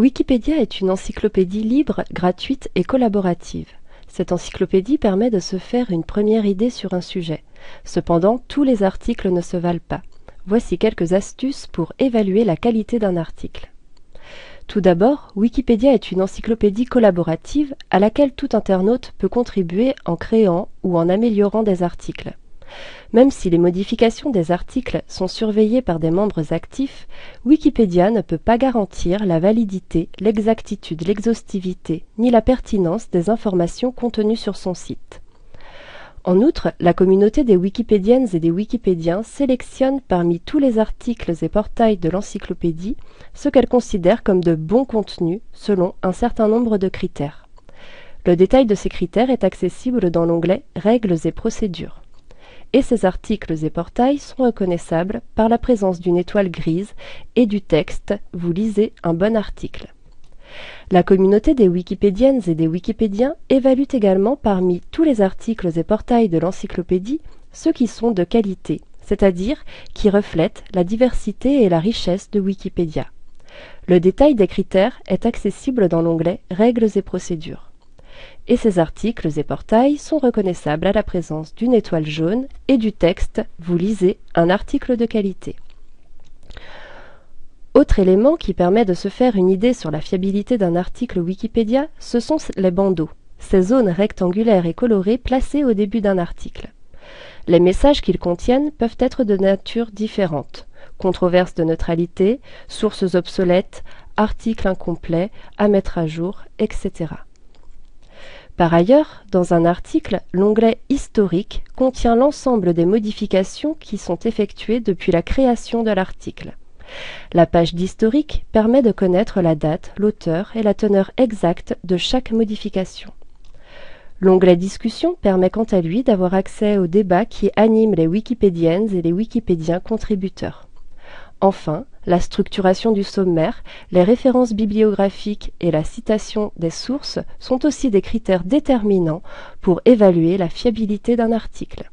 Wikipédia est une encyclopédie libre, gratuite et collaborative. Cette encyclopédie permet de se faire une première idée sur un sujet. Cependant, tous les articles ne se valent pas. Voici quelques astuces pour évaluer la qualité d'un article. Tout d'abord, Wikipédia est une encyclopédie collaborative à laquelle tout internaute peut contribuer en créant ou en améliorant des articles. Même si les modifications des articles sont surveillées par des membres actifs, Wikipédia ne peut pas garantir la validité, l'exactitude, l'exhaustivité, ni la pertinence des informations contenues sur son site. En outre, la communauté des Wikipédiennes et des Wikipédiens sélectionne parmi tous les articles et portails de l'encyclopédie ce qu'elle considère comme de bons contenus selon un certain nombre de critères. Le détail de ces critères est accessible dans l'onglet « Règles et procédures ». Et ces articles et portails sont reconnaissables par la présence d'une étoile grise et du texte « Vous lisez un bon article ». La communauté des Wikipédiennes et des Wikipédiens évalue également parmi tous les articles et portails de l'encyclopédie ceux qui sont de qualité, c'est-à-dire qui reflètent la diversité et la richesse de Wikipédia. Le détail des critères est accessible dans l'onglet « Règles et procédures ». Et ces articles et portails sont reconnaissables à la présence d'une étoile jaune et du texte « Vous lisez un article de qualité ». Autre élément qui permet de se faire une idée sur la fiabilité d'un article Wikipédia, ce sont les bandeaux, ces zones rectangulaires et colorées placées au début d'un article. Les messages qu'ils contiennent peuvent être de nature différente, controverses de neutralité, sources obsolètes, articles incomplets, à mettre à jour, etc. Par ailleurs, dans un article, l'onglet « Historique » contient l'ensemble des modifications qui sont effectuées depuis la création de l'article. La page d'historique permet de connaître la date, l'auteur et la teneur exacte de chaque modification. L'onglet Discussion permet quant à lui d'avoir accès aux débats qui animent les Wikipédiennes et les Wikipédiens contributeurs. Enfin, la structuration du sommaire, les références bibliographiques et la citation des sources sont aussi des critères déterminants pour évaluer la fiabilité d'un article.